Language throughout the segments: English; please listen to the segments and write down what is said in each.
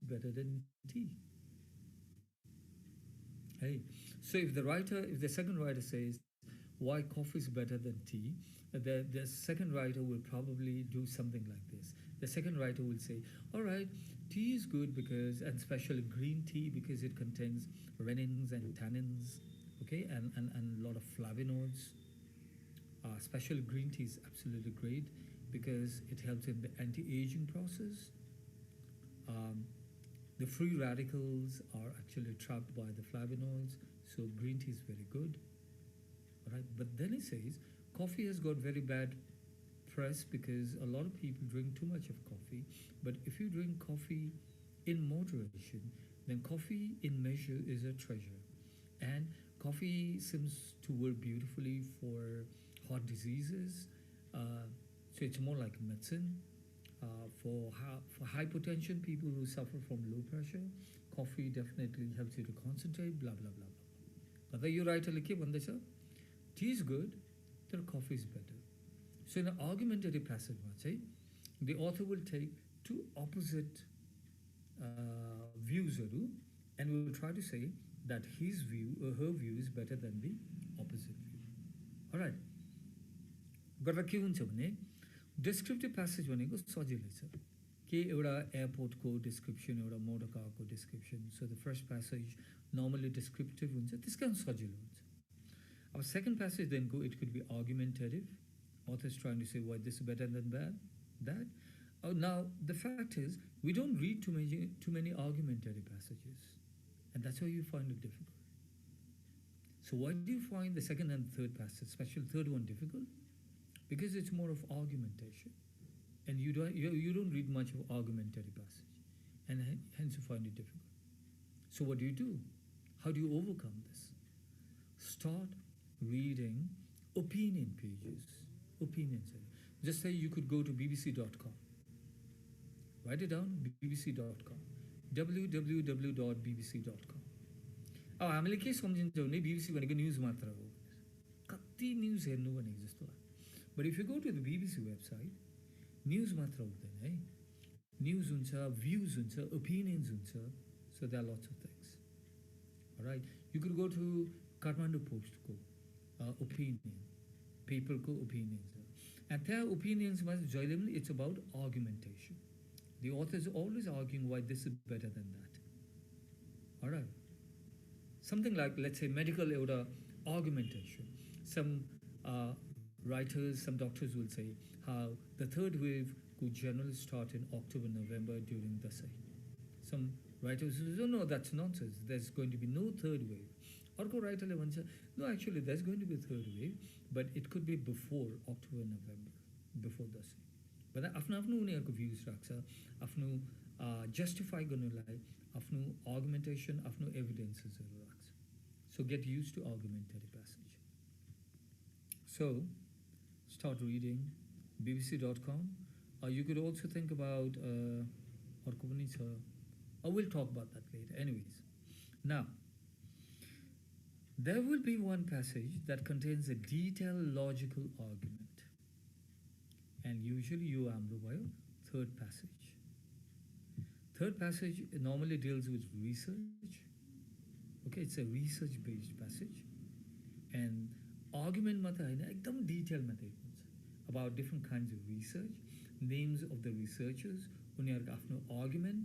better than tea. Hey, so if the second writer says why coffee is better than tea, the second writer will probably do something like this. The second writer will say, all right, tea is good because, and especially green tea because it contains rennins and tannins, okay, and a lot of flavonoids. Especially green tea is absolutely great because it helps in the anti-aging process. Um, the free radicals are actually trapped by the flavonoids, so green tea is very good. All right, but then it says coffee has got very bad press because a lot of people drink too much of coffee. But if you drink coffee in moderation, then coffee in measure is a treasure. And coffee seems to work beautifully for heart diseases. Uh, so it's more like medicine. For hypertension, people who suffer from low pressure, coffee definitely helps you to concentrate, blah, blah, blah, blah. But you write a like, tea is good, then coffee is better. So in an argumentative passage, the author will take two opposite views and will try to say that his view or her view is better than the opposite view. Alright. गरेर के हुन्छ भने descriptive passage भनेको सजिलै छ के एउटा एयरपोर्टको डिस्क्रिप्सन एउटा मोटर कारको description so the first passage normally descriptive हुन्छ त्यस कारण सजिलो हुन्छ अब सेकेन्ड प्यासेज देनको it could be argumentative author is trying to say why this is better than that. Oh, now the fact is we don't read too many argumentative passages, and that's why you find it difficult. So why do you find the second and third passage, especially third one, difficult? Because it's more of argumentation, and you don't read much of argumentative passage, and hence you find it difficult. So what do? How do you overcome this? Start reading opinion pages. Opinions. Just say you could go to bbc.com. Write it down, bbc.com. www.bbc.com. अब हामीले के सम्झिन्छौँ भने BBC भनेको news मात्र हो कति news हेर्नु भनेको जस्तो लाग्छ but if you go to the BBC website news मात्र हुँदैन है न्युज हुन्छ भ्युज हुन्छ ओपिनियन्स हुन्छ so there are lots of things right you could go to Kathmandu पोस्टको ओपिनियन पेपरको ओपिनियन्स एन्ड त्यहाँ ओपिनियन्समा जहिले पनि it's about argumentation The author is always arguing why this is better than that. All right. Something like, let's say, medical argumentation. Some writers, some doctors will say how the third wave could generally start in October, November during the same. Some writers will say, oh, no, that's nonsense. There's going to be no third wave. Orko writer will say, no, actually, there's going to be a third wave, but it could be before October, November, before the same. But आफ्नो आफ्नो उनीहरूको views राख्छ आफ्नो justify गर्नलाई आफ्नो आर्गुमेन्टेसन आफ्नो एभिडेन्सेसहरू राख्छ so get use to argumentative passage so start reading bbc.com you could also think about अर्को पनि छ I will talk about that later anyways now there will be one passage that contains a detailed logical argument and usually you amro bhayo third passage normally deals with research okay it's a research based passage and argument ma ta haina ekdam detail ma हुन्छ about different kinds of research names of the researchers उनीहरुको आफ्नो argument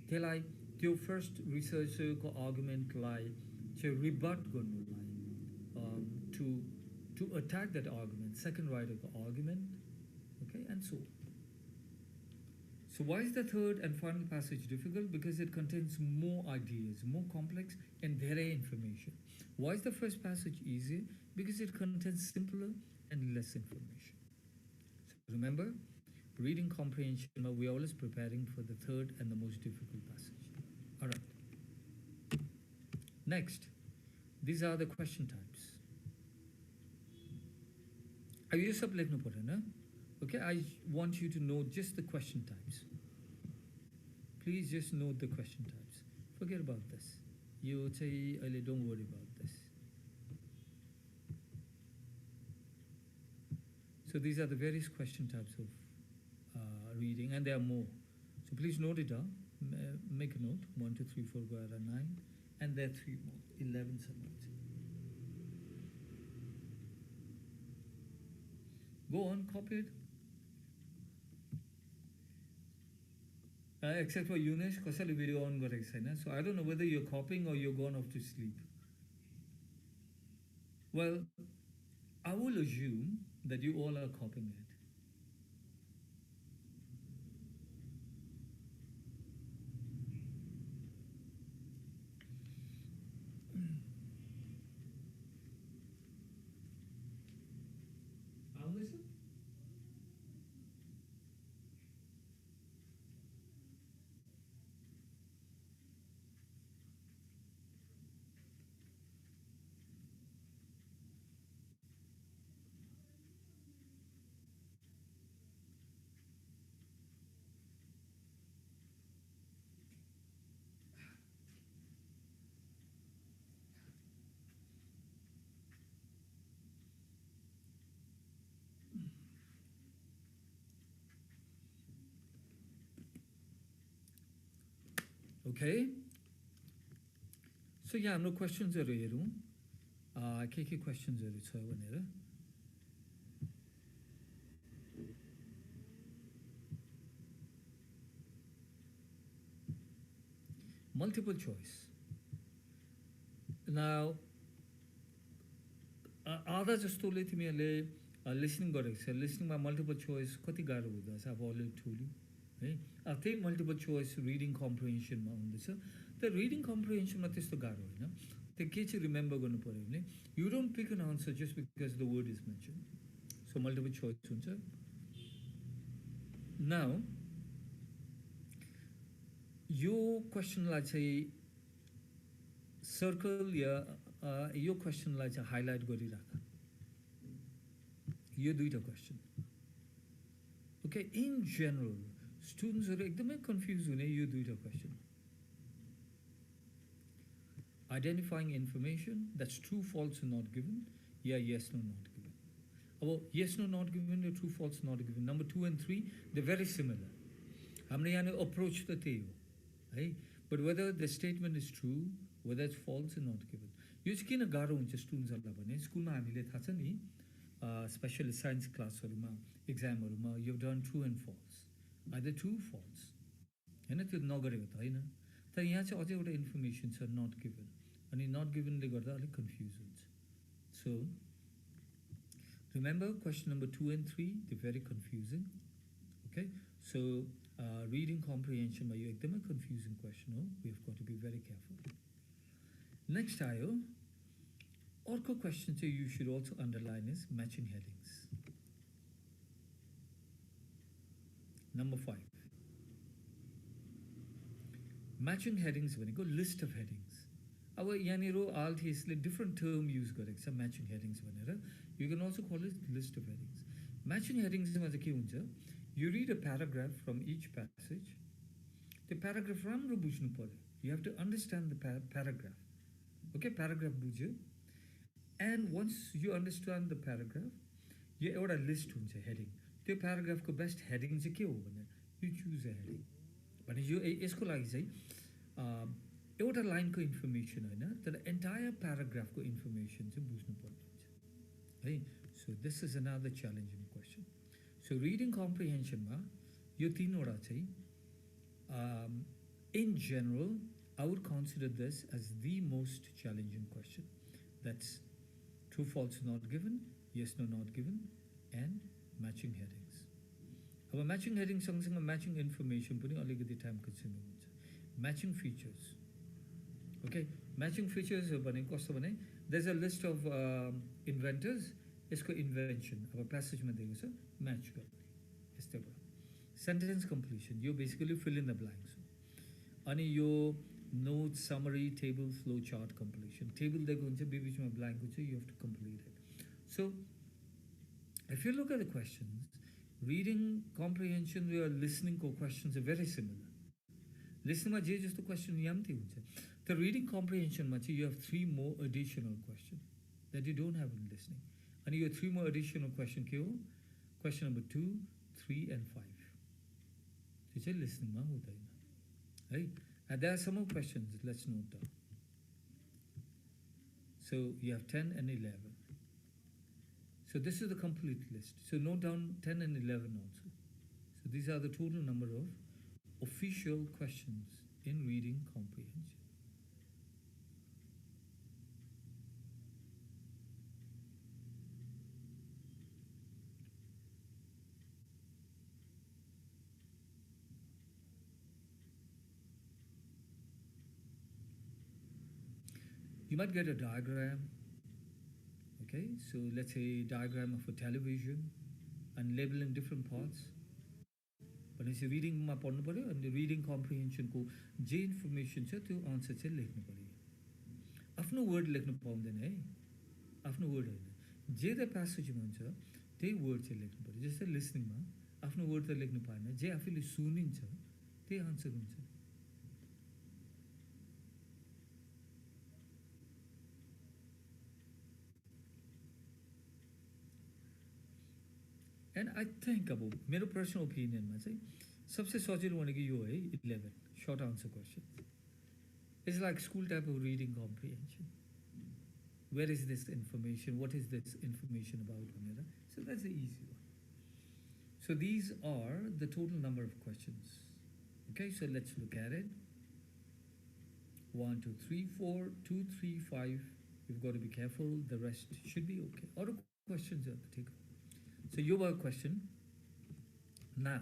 त्यसलाई त्यो first researcher को argument लाई चाहिँ rebut गर्नुलाई to attack that argument second writer को argument okay and so why is the third and final passage difficult because it contains more ideas more complex and धेरै information why is the first passage easier because it contains simpler and less information so remember reading comprehension we are always preparing for the third and the most difficult passage all right next these are the question types अब यो सब लेख्नु पर्दैन Okay, I want you to know just the question types. Please just note the question types. Forget about this. You say, don't worry about this. So these are the various question types of reading, and there are more. So please note it down. Make a note 1 2 3 4 गएर 9 and there are 3 more 11 subjects. Go on, copy it. Except for Yunesh, कसैले video on गरेको छैन. So I don't know whether you're copying or you're gone off to sleep. Well, I will assume that you all are copying it. Okay. So yeah, हाम्रो क्वेसन्सहरु हेरौँ. के क्वेसन्सहरु छ भनेर. Multiple choice. Now, आधा जस्तोले तिमीहरूले लिसनिङ गरेको छ. लिसनिङमा मल्टिपल चोइस कति गाह्रो हुँदछ अब अलरेडी टोली है. त्यही मल्टिपल चोइस रिडिङ कम्प्रिहेन्सनमा हुँदैछ. त रिडिङ कम्प्रिहेन्सनमा त्यस्तो गाह्रो होइन. त्यो के चाहिँ रिमेम्बर गर्नु पर्यो भने you don't pick an answer just because the word is mention. So multiple choice हुन्छ. नाउ यो क्वेसनलाई चाहिँ सर्कल या यो क्वेसनलाई चाहिँ हाइलाइट गरिराख. यो दुईटा क्वेसन. ओके, इन जेनरल स्टुडेन्ट्सहरु एकदमै कन्फ्युज हुने यो दुईटा question. Identifying information that's true, false, not given. Yeah, yes, no, not given. अब yes, no, not given or true, false, not given. Number 2 and 3, they're very similar. हाम्रो यहाँ approach त त्यही हो है. But whether the statement is true, whether it's false or not given. यो चाहिँ किन गाह्रो हुन्छ स्टुडेन्ट्सहरुलाई भने स्कुलमा हामीले थाहा छ नि स्पेशली साइन्स क्लासहरुमा एक्जामहरुमा you have done true and false. Either true false हैन, त्यो नगरेको त हैन. तर यहाँ चाहिँ अझै एउटा इन्फर्मेसन छ नट गिभन. अनि नट गिभनले गर्दा अलिक कन्फ्युज हुन्छ. So remember question number 2 and 3 they very confusing. Okay, so reading कम्प्रिहेन्सनमा यो एकदमै कन्फ्युजिङ क्वेसन हो. We have got to be very careful. Next आयो अर्को क्वेसन चाहिँ you should also underline is matching headings. Number 5 matching headings भनेको list of हेडिङ्स. अब यहाँनिर आलटिएसले डिफ्रेन्ट टर्म युज गरेको छ म्याचिङ हेडिङ्स भनेर. You can also call it list of headings. Matching हेडिङ्समा चाहिँ के हुन्छ, you read a paragraph from each passage. त्यो प्याराग्राफ राम्रो बुझ्नु पर्यो. You have to understand the paragraph. Okay, paragraph बुझ्यो and once you understand the paragraph यो एउटा लिस्ट हुन्छ हेडिङ. त्यो प्याराग्राफको बेस्ट हेडिङ चाहिँ के हो भने यु चुज अ हेडिङ. भने यो यसको लागि चाहिँ एउटा लाइनको इन्फर्मेसन होइन तर एन्टायर प्याराग्राफको इन्फर्मेसन चाहिँ बुझ्नुपर्ने हुन्छ है. So this is another challenging question. So reading कम्प्रिहेन्सनमा यो तीनवटा चाहिँ in general I would consider this as the most challenging question. That's true, false, not given, yes, no, not given, and matching headings. अब matching headings सँगसँगै matching information पनि अलिकति time consuming हुन्छ. Matching features. Okay, matching features भनेको कस्तो भने there's a list of inventors. यसको invention अब प्यासेजमा दिएको छ म्याच गर्ने यस्तै भयो. सेन्टेन्स कम्प्लिसन यो basically fill in the blanks हो. अनि यो note summary table flow chart completion. Table दिएको हुन्छ बिचमा ब्ल्याङ्क हुन्छ, you have to complete it. So if you look at the questions reading comprehension र लिसनिङको क्वेसन्स आर भेरी सिमिलर. लिसनिङमा जे जस्तो क्वेसन यहाँ पनि त्यही हुन्छ. तर रिडिङ कम्प्रिहेन्सनमा चाहिँ you have 3 more additional question that you don't have in listening. अनि यो 3 मोर एडिसनल क्वेसन के हो, क्वेसन नम्बर 2, 3 and 5. त्यो चाहिँ लिसनिङमा हुँदैन right? And there are some more questions. Let's note down. So you have 10 and 11. So this is the complete list. So note down 10 and 11 also. So these are the total number of official questions in reading comprehension. You might get a diagram. Okay, so let's say diagram of a television and labeling different parts. But it's reading ma पढ्नु पर्यो अनि reading comprehension को जे information छ त्यो answer चाहिँ लेख्नु पर्यो. आफ्नो word लेख्नु पाउँदैन है. आफ्नो word हैन. जे त passage मा हुन्छ त्यही word चाहिँ लेख्नु पर्यो. जस्तै listening मा आफ्नो word त लेख्नु पाएन. जे आफूले सुनिन्छ त्यही answer हुन्छ. And I think अब मेरो personal opinion मा चाहिँ सबसे सजिलो भनेको यो है 11 short answer question. It's like school type of reading comprehension. Where is this information? What is this information about? So that's the easy one. So these are the total number of questions. Okay, so let's look at it. 1, 2, 3, 4, 2, 3, 5. You've got to be careful. The rest should be okay. Auto questions are the take. So you have a question. Now,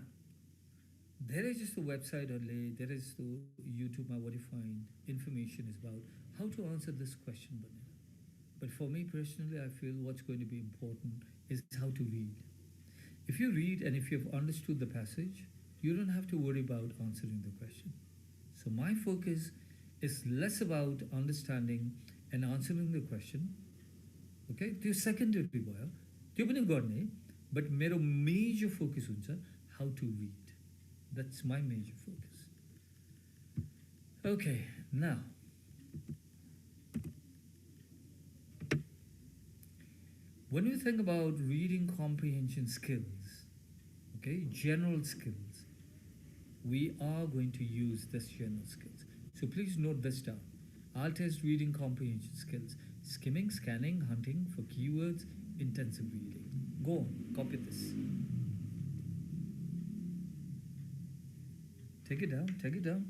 there is just a website only. There is the YouTube. What you find information is about how to answer this question. But for me personally, I feel what's going to be important is how to read. If you read and if you've understood the passage, you don't have to worry about answering the question. So my focus is less about understanding and answering the question. Okay, त्यो secondary भयो. त्यो पनि गर्ने, but मेरो major focus हुन्छ how to read. That's my major focus. Okay, now when you think about reading comprehension skills, okay, general skills, we are going to use this general skills. So please note this down. I'll test reading comprehension skills. Skimming, scanning, hunting for keywords, intensive reading. Go on, copy this. Take it down, take it down.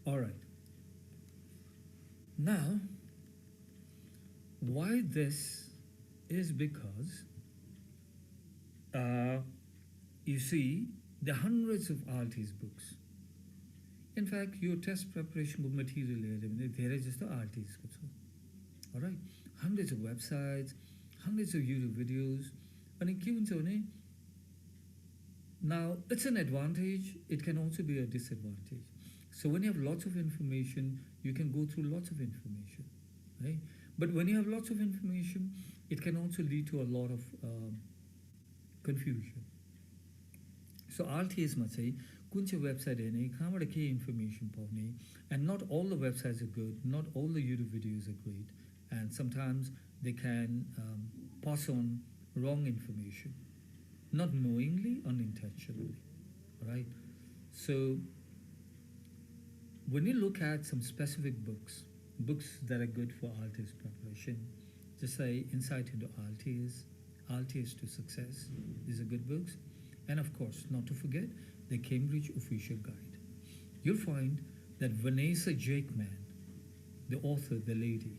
All right. Now, why this is because you see the hundreds of RT's books. In fact, your test preparation material there is just the RT's. All right, hundreds of websites, hundreds of YouTube videos, and now it's an advantage. It can also be a disadvantage. So when you have lots of information, you can go through lots of information, right? But when you have lots of information, it can also lead to a lot of confusion. So RTS must say, kuncha website any, kamada ke information paune, and not all the websites are good, not all the YouTube videos are great, and sometimes they can pass on wrong information, not knowingly, unintentionally, right? So when you look at some specific books that are good for RTS preparation, just say Insight into RTS, RTS to Success, these are good books. And of course, not to forget, the Cambridge Official Guide. You'll find that Vanessa Jakeman the author, the lady.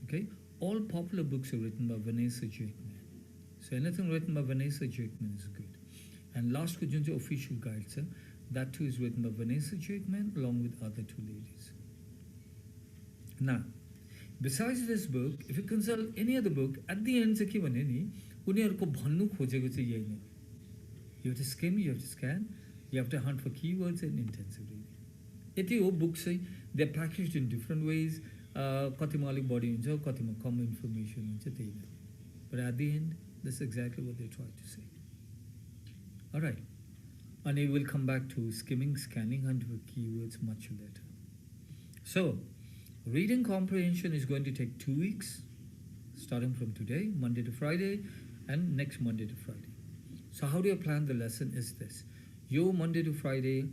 Okay, all popular books are written by Vanessa Jakeman. So anything written by Vanessa Jakeman is good. And last ko jun chahi official guide cha, that too is written by Vanessa Jakeman along with other two ladies. Now, besides this book, if you consult any other book, at the end चाहिँ के भने नि उनीहरुको भन्नु खोजेको चाहिँ यही नै. You have to skim, you have to scan, you have to hunt for keywords and intensive reading. यति हो book चाहिँ they are packaged in different ways. कतिमा अलिक बढी हुन्छ, कतिमा कम इन्फर्मेसन हुन्छ, त्यही नै. But at the end, that's exactly what they try to say. All right. And we will come back to skimming, scanning, hunt for keywords much later. So, reading comprehension is going to take 2 weeks, starting from today, Monday to Friday, and next Monday to Friday. So how do you plan the lesson is this. Yo Monday to Friday,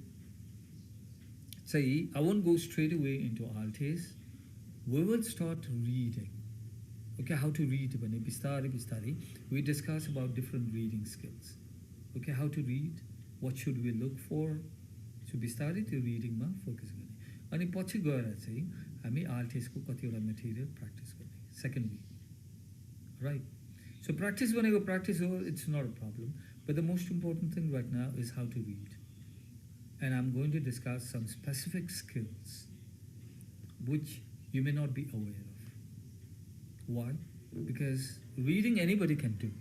say, I won't go straight away into ALTES. We will start reading. Okay, how to read. We discuss about different reading skills. Okay, how to read, what should we look for. So bistari to reading ma focus गर्ने. अनि पछि गएर चाहिँ हामी ALTES को कतिवटा material practice गर्ने. Second week. Right. So practice भनेको practice हो, it's not a problem. But the most important thing right now is how to read. And I'm going to discuss some specific skills which you may not be aware of. Why? Because reading anybody can do.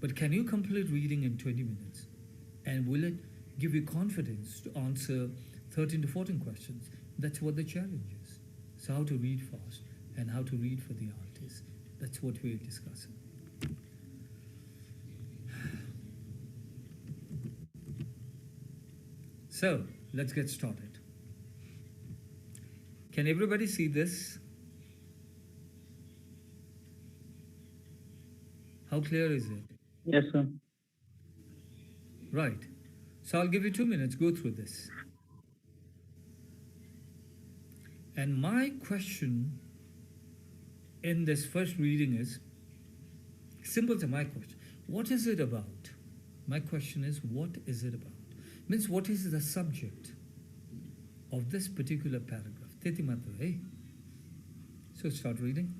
But can you complete reading in 20 minutes? And will it give you confidence to answer 13 to 14 questions? That's what the challenge is. So how to read fast and how to read for the ALTES. That's what we're discussing. So, let's get started. Can everybody see this? How clear is it? Yes, sir. Right. So I'll give you 2 minutes, go through this. And my question in this first reading is, simple to my question, what is it about? My question is, what is it about? Means what is the subject of this particular paragraph? Teti matra, eh? So start reading.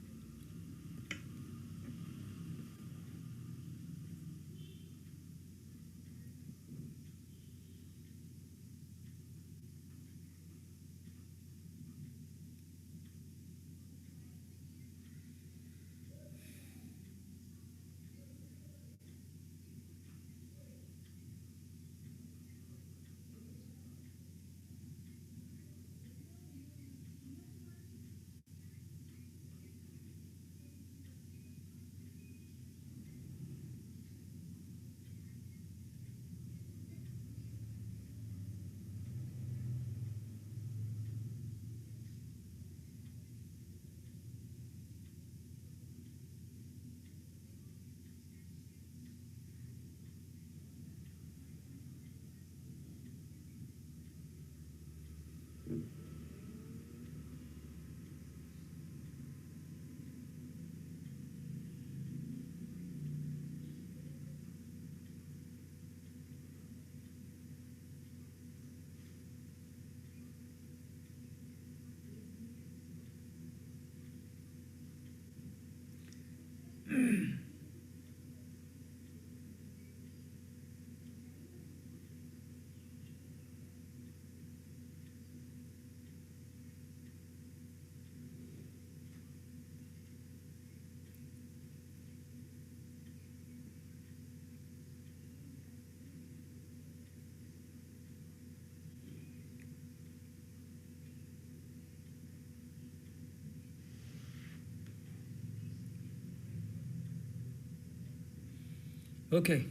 Okay.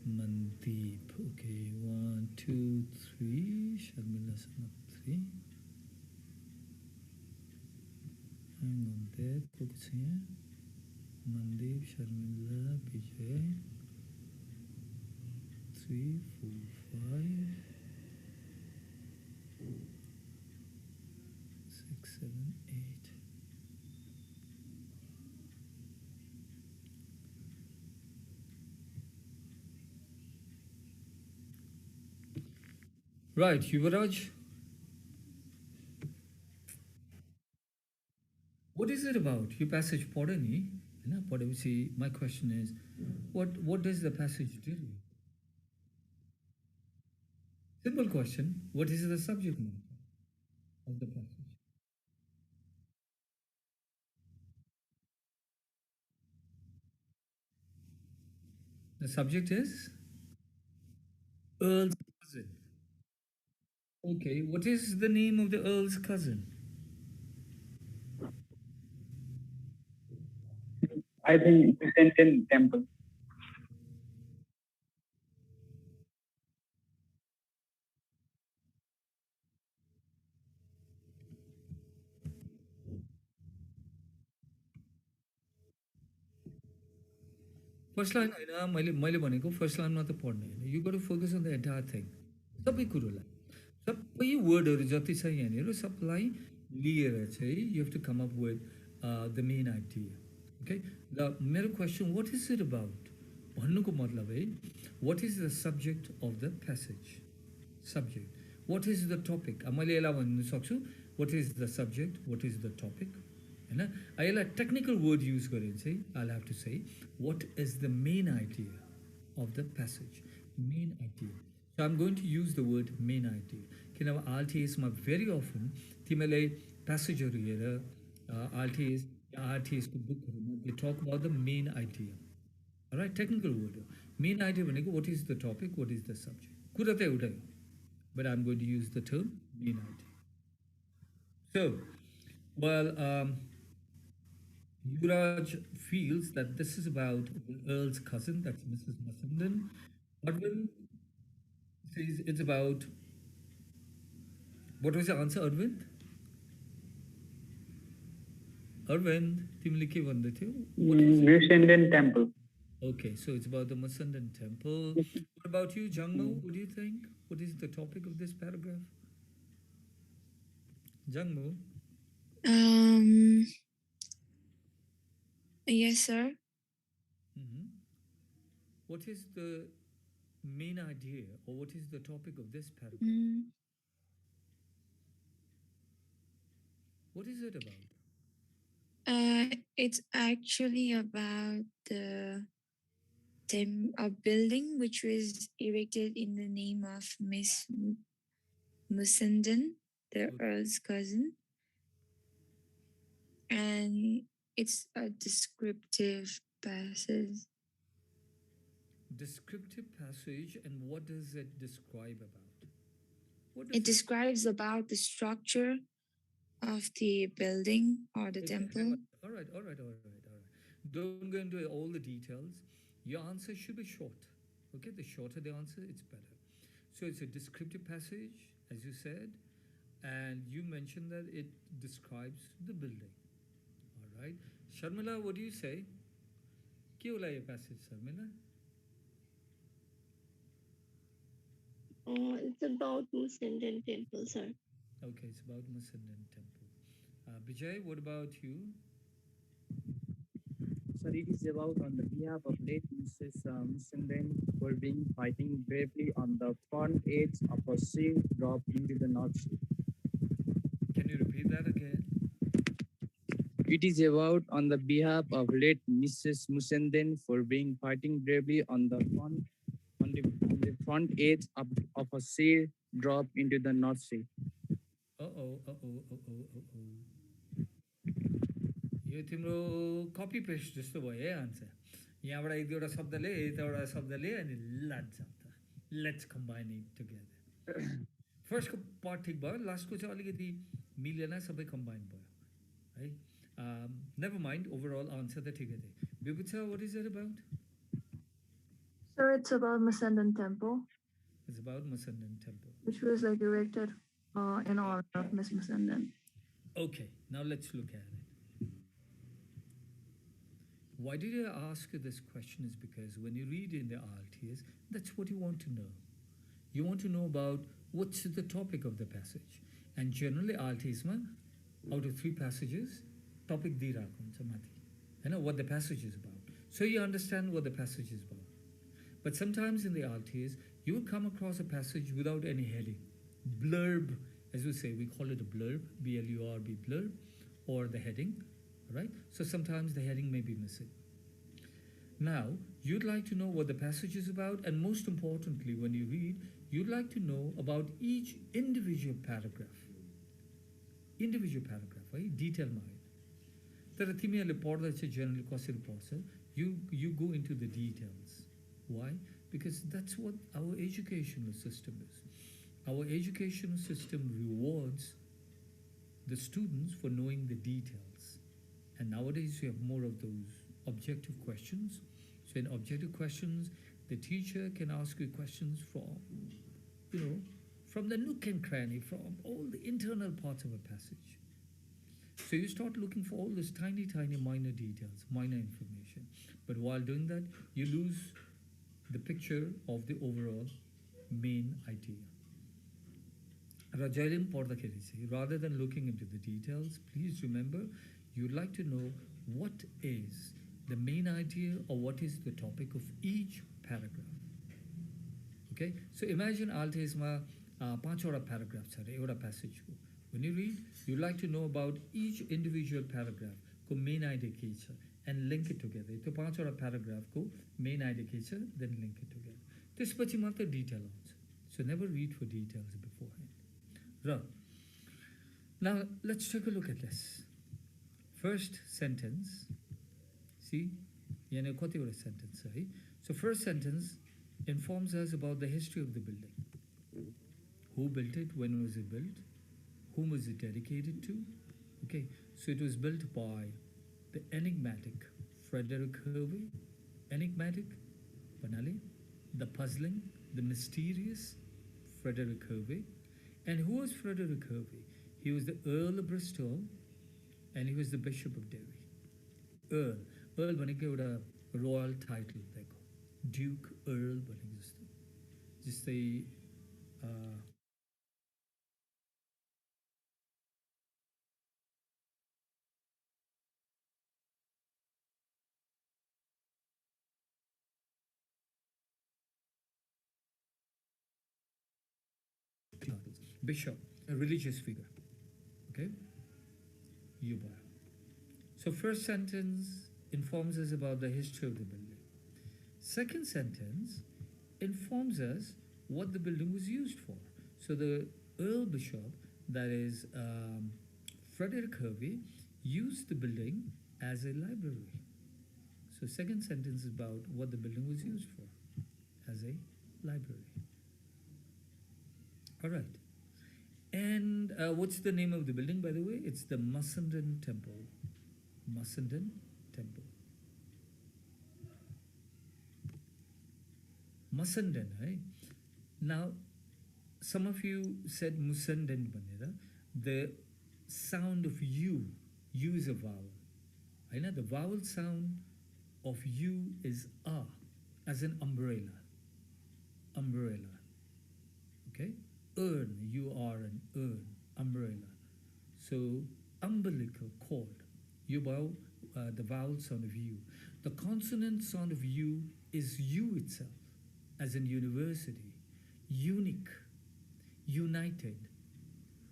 Mandeep. Okay, 1, 2, 3. Sharmila Sanat 3. Hang on there. Focus here. Mandeep, Sharmila, Vijay. 3, 4, 5. 6, 7, 8. Right, Yuvraj, what is it about? Yo passage पढ्यो नि होइन पढेपछि my question is what does the passage deal with? Simple question. What is the subject matter of the passage? The subject is Earl's cousin. Okay, what is the name of the Earl's cousin? I think Byzantine temple. First line होइन मैले भनेको first line मात्र पढ्ने होइन you got to focus on the entire thing सबै कुरोलाई सबै वर्डहरू जति छ यहाँनिर सबलाई लिएर चाहिँ you have to come up with the main idea okay र मेरो question what is it about भन्नुको मतलब है what is the subject of the passage subject what is the topic मैले यसलाई भन्नु सक्छु what is the subject what is the topic होइन यसलाई टेक्निकल वर्ड युज गरेर चाहिँ आई have to say what is the main idea of the passage main idea so I'm going to use the word main idea किनभने आरटिएसमा भेरी often तिमीले प्यासेजहरू हेरेर आरटिएस आरटिएसको बुकहरूमा they talk about the main idea right technical word हो main idea भनेको what is the topic what is the subject कुरा त एउटै हो but I'm going to use the term main idea. So, well, Yuvraj feels that this is about the Earl's cousin, that's Mrs. Mussenden. Arvind says it's about. What was the answer, Arvind? Arvind, तिमीले के भन्दै थियौ? Byzantine temple. Okay, so it's about the Mussenden temple. What about you, Jangmo? What do you think? What is the topic of this paragraph? Jangmo? Yes, sir. Mm-hmm. What is the main idea or what is the topic of this paragraph? What is it about? It's actually about a building which was erected in the name of Miss Mussenden, the Earl's cousin. And it's a descriptive passage. Descriptive passage, and what does it describe about? It describes about the structure of the building or the temple. All right. Don't go into all the details. Your answer should be short. Okay, the shorter the answer, it's better. So it's a descriptive passage, as you said, and you mentioned that it describes the building. All right. Sharmila, what do you say? Kya hola ye passage, Sharmila? It's about Mussenden temple, sir. Okay, it's about Mussenden temple. Vijay, what about you? Sir, it is about on the behalf of late Mrs. Mussenden for being fighting bravely on the front edge of a sea drop into the North Sea. Can you repeat that again? It is about on the behalf of late Mrs. Mussenden for being fighting bravely on the front edge of a sea drop into the North Sea. यो तिम्रो कपी paste जस्तो भयो है answer यहाँबाट एक दुईवटा शब्द ले यताबाट शब्द ले अनि लान्छ त लेट्स कम्बाइन इट टुगेदर फर्स्टको पार्ट ठिक भयो लास्टको चाहिँ अलिकति मिलेन सबै कम्बाइन भयो है नेभर माइन्ड ओभरअल आन्सर त ठिकै थियो Vibhusha what is it about Sir, it's about Mussenden temple. It's about Mussenden temple. Which was like erected in honor of Miss Mussenden. Okay, now let's look at it. Why did I ask you this question is because when you read in the RTS, that's what you want to know. You want to know about what's the topic of the passage. And generally RTS ma, out of 3 passages, topic दिइरहेको हुन्छ माथि. हैन what the passage is about. So you understand what the passage is about. But sometimes in the RTS, you will come across a passage without any heading. blurb, as we say, we call it a blurb, B-L-U-R-B, blurb, or the heading, right? So sometimes the heading may be missing. Now, you'd like to know what the passage is about, and most importantly, when you read, you'd like to know about each individual paragraph. Individual paragraph, right? Detail mind. तर तिमीहरूले पढ्दा चाहिँ generally कसरी पढ्छ? You go into the details. Why? Because that's what our educational system is. Our educational system rewards the students for knowing the details. And nowadays you have more of those objective questions. So in objective questions, the teacher can ask you questions from, from the nook and cranny, from all the internal parts of a passage. So you start looking for all these tiny, tiny minor details, minor information. But while doing that, you lose the picture of the overall main idea. र जहिले पनि पढ्दाखेरि चाहिँ rather than looking into the details, please remember, you'd like to know what is the main idea or what is the topic of each paragraph. Okay, so imagine Altaisma 5 paragraph छ अरे एउटा passage को. When you read, you'd like to know about each individual paragraph को main idea के छ and link it together. त्यो 5 paragraph को main idea के छ, then link it together. त्यसपछि मात्र detail आउँछ. So never read for details beforehand. Right. Now let's take a look at this. First sentence. See, यहाँ कतिवटा sentence है. So first sentence informs us about the history of the building. Who built it? When was it built? Whom was it dedicated to? Okay, so it was built by the enigmatic Frederick Hervey. Enigmatic, Banale, the puzzling, the mysterious Frederick Hervey. And who was Frederick Hervey? He was the Earl of Bristol and he was the Bishop of Derry. Earl. Earl भनेको एउटा royal title देखो. Duke, Earl भनेको जस्तो. जस्तै Bishop, a religious figure. Okay? Yuba. So first sentence informs us about the history of the building. Second sentence informs us what the building was used for. So the Earl Bishop, that is Frederick Hervey, used the building as a library. So second sentence is about what the building was used for, as a library. All right. And what's the name of the building, by the way? It's the Mussenden Temple. Mussenden Temple. Mussenden, right? Now, some of you said Mussenden Banera. The sound of U is a vowel. I know the vowel sound of U is A, as in umbrella. Umbrella. Okay? Urn, U-R-N, urn, umbrella. So, umbilical cord, the vowel sound of U. The consonant sound of U is U itself, as in university, unique, united.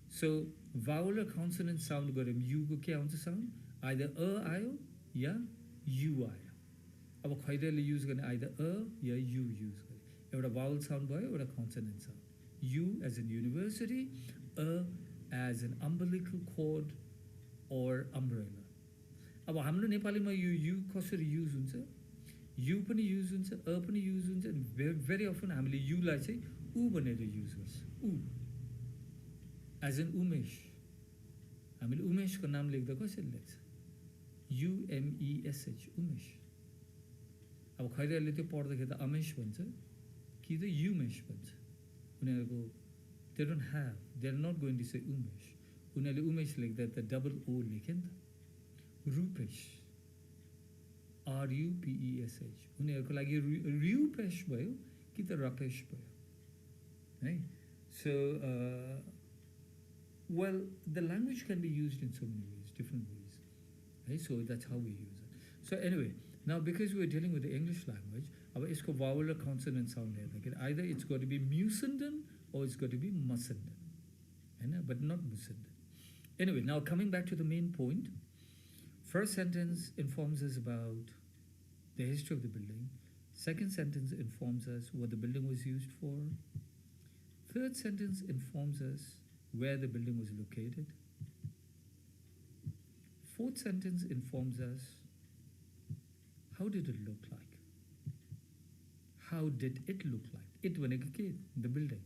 So, vowel or consonant sound got U ko kya huncha sound? Either ayo, ya U ayo. अब खैरले use गर्ने either या U use गर्ने. एउटा vowel sound भयो, एउटा consonant sound. U as in university, as an umbilical cord or umbrella. अब हाम्रो नेपालीमा यो U कसरी use हुन्छ? U पनि use हुन्छ, पनि use हुन्छ, and very often हामीले U लाई चाहिँ उ भनेर use गर्छ. उ as in Umesh. हामीले उमेशको नाम लेख्दा कसरी लेख्छ? U-M-E-S-H, Umesh. अब खैरले त्यो पढ्दाखेरि त अमेश भन्छ कि त युमेश भन्छ. उनीहरूको they're not going to say Umesh. उनीहरूले उमेश लेख्दा त double O लेखे नि त. Rupesh. R-U-P-E-S-H. उनीहरूको लागि Rupesh भयो कि त Rapesh भयो. है? So, well, the language can be used in so many ways, different ways. Right? So that's how we use it. So anyway, now because we're dealing with the English language, अब इसको vowel or consonant sound है. Either it's got to be Mussenden or it's got to be Mussenden. but not Musandan. Anyway, now coming back to the main point. First sentence informs us about the history of the building. Second sentence informs us what the building was used for. Third sentence informs us where the building was located. Fourth sentence informs us how did it look like? How did it look like? It when the building.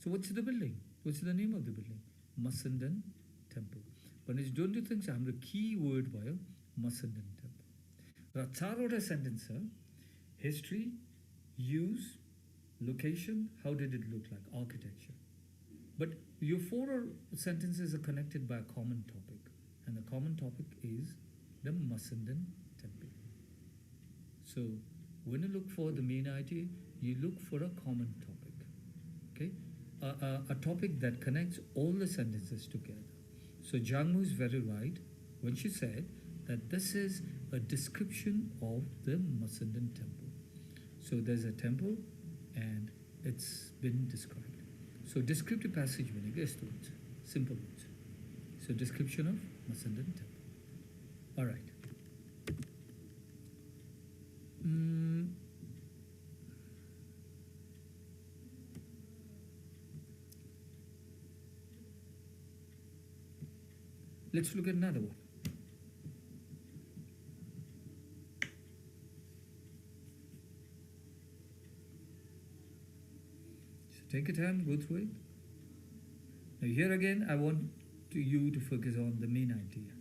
So what's the building? What's the name of the building? Musandan Temple. But don't you think the key word by Musandan Temple? There are चारवटा sentence, history, use, location, how did it look like, architecture. But your four sentences are connected by a common topic, and the common topic is the Musandan Temple. So when you look for the main idea, you look for a common topic, okay? A topic that connects all the sentences together. So Jangmu is very right when she said that this is a description of the Musandan Temple. So there's a temple and it's been described. So descriptive passage meaning is words, simple words. So description of Musandan Temple. All right. Let's look at another one. So take your time, go through it. Now here again, I want you to focus on the main idea.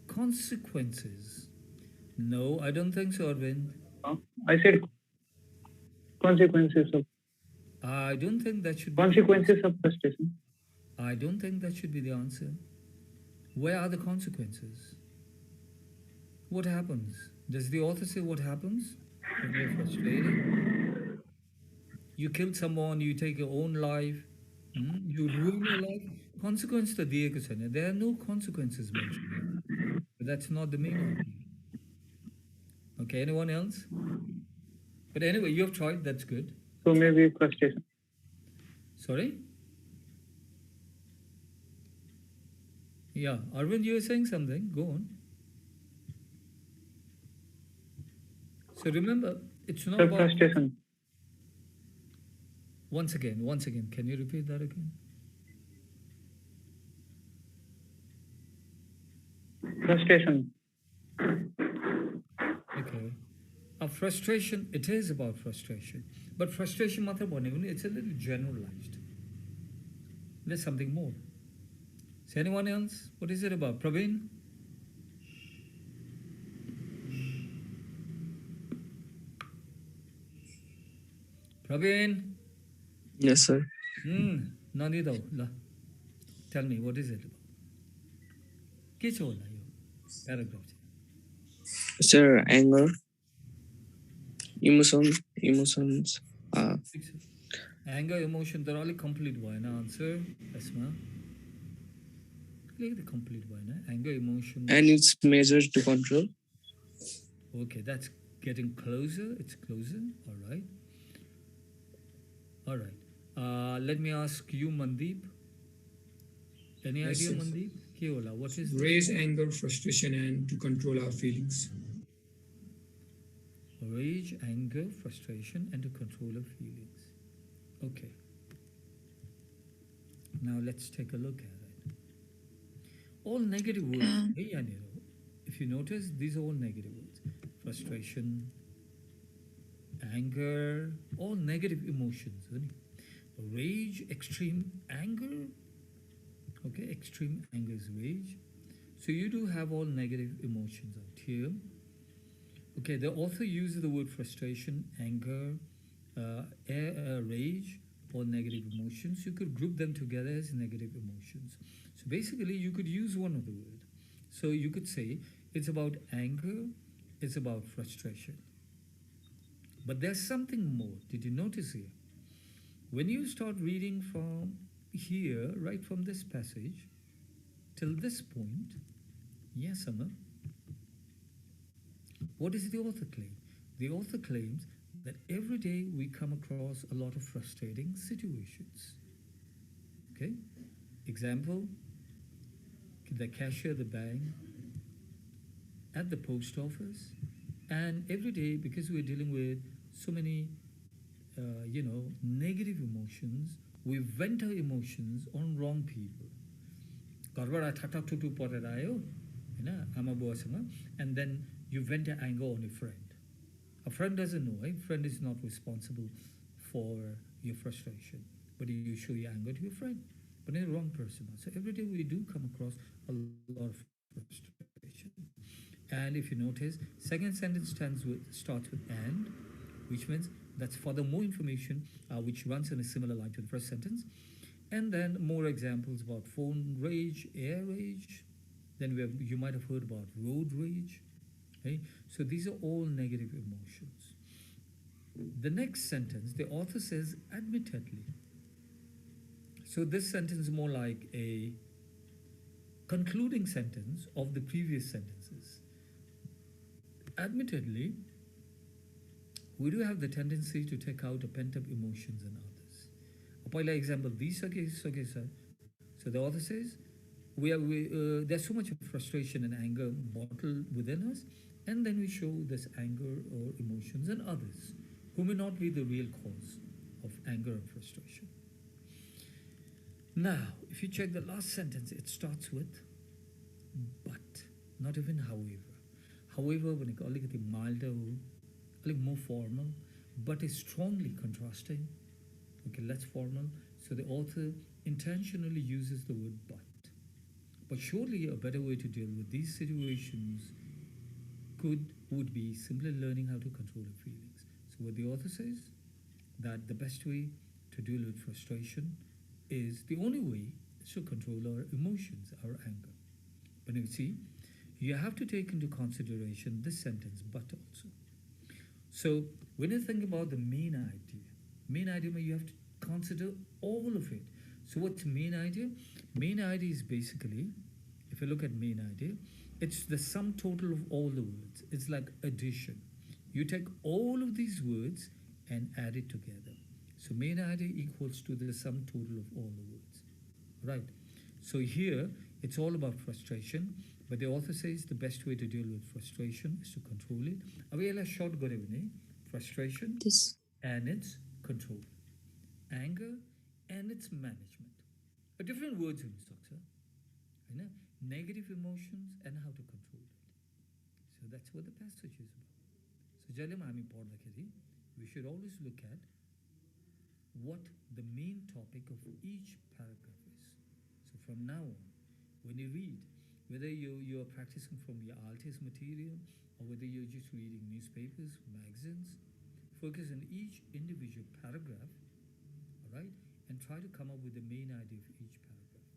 Consequences. No, I don't think so, Arvind. I said consequences of I don't think that should be. consequences of frustration. I don't think that should be the answer. Where are the consequences? What happens? Does the author say what happens when you're frustrated? You killed someone, you take your own life, you ruin your life. Consequence to diye kuch nahi. There are no consequences mentioned. But that's not the main idea. Okay, anyone else? But anyway, you have tried, that's good. So maybe frustration. Sorry? Yeah, Arvind, you were saying something. Go on. So remember, it's not about... Frustration. Once again, can you repeat that again? Frustration. Okay. A frustration, it is about frustration. But frustration, it's a little generalized. There's something more. Is anyone else? What is it about? Praveen? Praveen? Yes, sir. Nani dao, la. Tell me, what is it about? Kichho la yo. Paragraph. Sir, anger, emotions. Anger, emotion, they're all complete one answer. Asma. the complete one. Anger, emotion. And its measures to control. Okay, that's getting closer. It's closer. All right. All right. Let me ask you, Mandeep. Any Yes, idea, sir. Mandeep? Keola, what is this? Rage, anger, frustration, and to control our feelings. Rage, anger, frustration, and to control of feelings. Okay. Now let's take a look at it. All negative words. Um, Hey, Anilo, if you notice, these are all negative words. Frustration, anger, all negative emotions. Isn't it? Rage, extreme anger. Okay, extreme anger is rage. So you do have all negative emotions out here. Okay, the author uses the word frustration, anger, rage, or negative emotions. You could group them together as negative emotions. So basically, you could use one of the words. So you could say it's about anger, it's about frustration. But there's something more. Did you notice here? When you start reading from here, right from this passage, till this point, yes, Amma, what does the author claim? The author claims that every day we come across a lot of frustrating situations. Okay? Example, the cashier at the bank, at the post office, and every day, because we're dealing with so many, negative emotions, we vent our emotions on wrong people. घरबाट ठट्टाठुट्टु परेर आयो हैन आमा बुवासँग, and then you vent your anger on a friend. A friend doesn't know, right? Friend is not responsible for your frustration, but you show your anger to your friend, but in the wrong person. So every day we do come across a lot of frustration. And if you notice, second sentence starts with and, which means that's further more information which runs in a similar line to the first sentence. And then more examples about phone rage, air rage. Then you might have heard about road rage. Okay? So these are all negative emotions. The next sentence, the author says, admittedly. So this sentence is more like a concluding sentence of the previous sentences. Admittedly, we do have the tendency to take out the pent-up emotions in others. A example, these okay, sir. So the author says, there's so much frustration and anger bottled within us, and then we show this anger or emotions in others who may not be the real cause of anger and frustration. Now, if you check the last sentence, it starts with but, not even however. However, when it's a little milder, a little more formal, but is strongly contrasting, okay, less formal. So the author intentionally uses the word but. But surely a better way to deal with these situations would be simply learning how to control your feelings. So what the author says, that the best way to deal with frustration is the only way is to control our emotions, our anger. But you see, you have to take into consideration this sentence, but also. So when you think about the main idea, you have to consider all of it. So what's main idea? Main idea is basically, if you look at main idea, it's the sum total of all the words. It's like addition. You take all of these words and add it together. So main idea equals to the sum total of all the words, right? So here, it's all about frustration, but the author says the best way to deal with frustration is to control it. Avela short frustration This. and its control, anger and its management. A different words in structure, negative emotions and how to control it. So that's what the passage is about. So Jalim Ami Pordakari, we should always look at what the main topic of each paragraph is. So from now on, when you read, whether you're practicing from your ALTIS material or whether you're just reading newspapers, magazines, focus on each individual paragraph, all right, and try to come up with the main idea of each paragraph.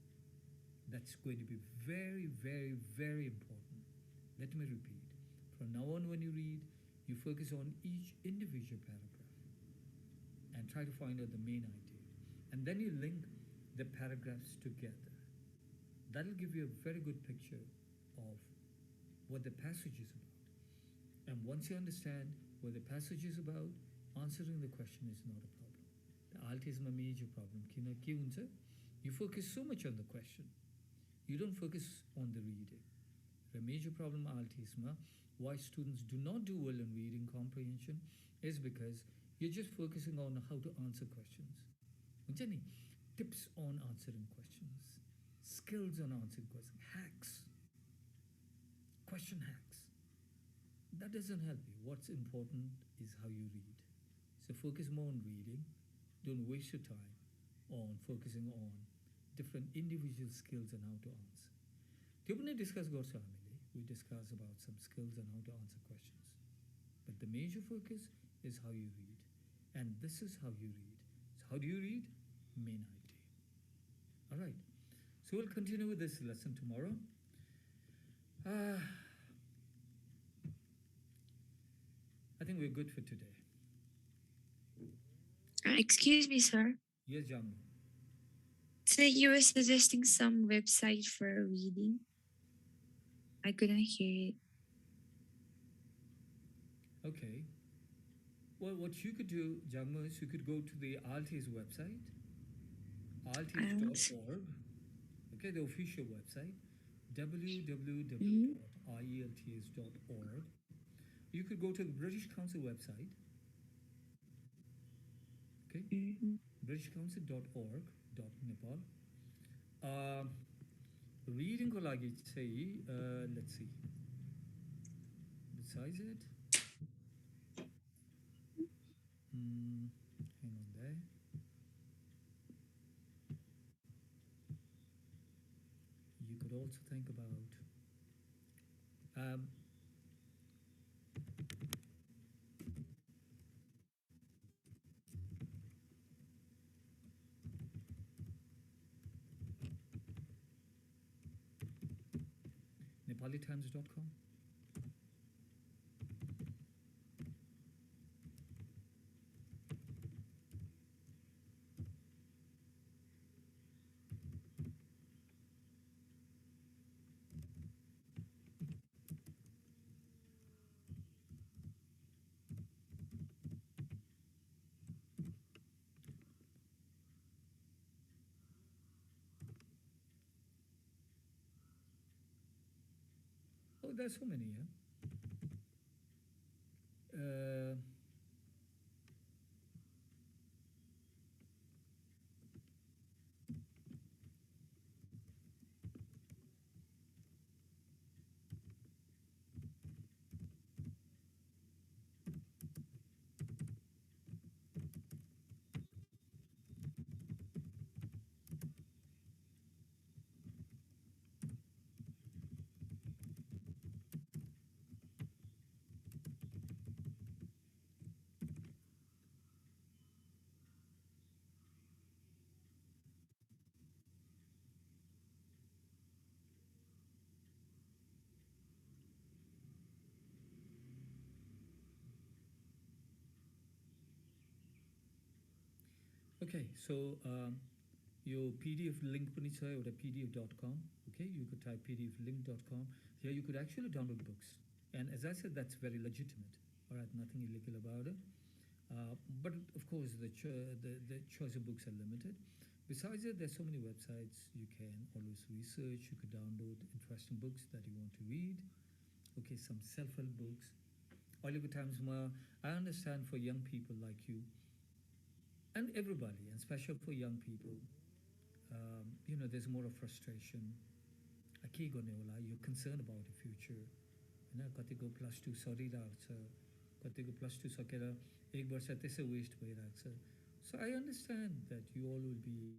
That's going to be very, very, very important. Let me repeat. From now on, when you read, you focus on each individual paragraph and try to find out the main idea. And then you link the paragraphs together. That'll give you a very good picture of what the passage is about. And once you understand what the passage is about, answering the question is not a problem. The alt is my major problem. You focus so much on the question, you don't focus on the reading. The major problem altism, why students do not do well in reading comprehension, is because you're just focusing on how to answer questions. Jenny, tips on answering questions, skills on answering questions, hacks, question hacks. That doesn't help you. What's important is how you read. So focus more on reading. Don't waste your time on focusing on different individual skills and how to answer. Tibune discuss Gorsa Amili. We discuss about some skills and how to answer questions. But the major focus is how you read. And this is how you read. So how do you read? Main idea. All right. So we'll continue with this lesson tomorrow. I think we're good for today. Excuse me, sir. Yes, Jammu. So you were suggesting some website for reading. I couldn't hear it. Okay. Well, what you could do, Jammu, is you could go to the Altis website, altis.org. Okay, the official website, www.ielts.org. You could go to the British Council website, okay, britishcouncil.org.nepal. Reading ko lagi say, let's see. Besides it, hang on there. You could also think about nepalitimes.com. Oh, there's so many, yeah. Okay, so your PDF link or pdf.com. Okay, you could type pdflink.com. Here you could actually download books, and as I said, that's very legitimate. All right, nothing illegal about it. But of course, the choice of books are limited. Besides it, there's so many websites you can always research. You could download interesting books that you want to read. Okay, some self-help books. All of the times, I understand for young people like you and everybody, and especially for young people, you know, there's more of frustration. You're concerned about the future. You know, कतिको +2 सरिरहेको छ, कतिको +2 सकेर 1 वर्ष त्यसै waste भइरहेको छ. So I understand that you all will be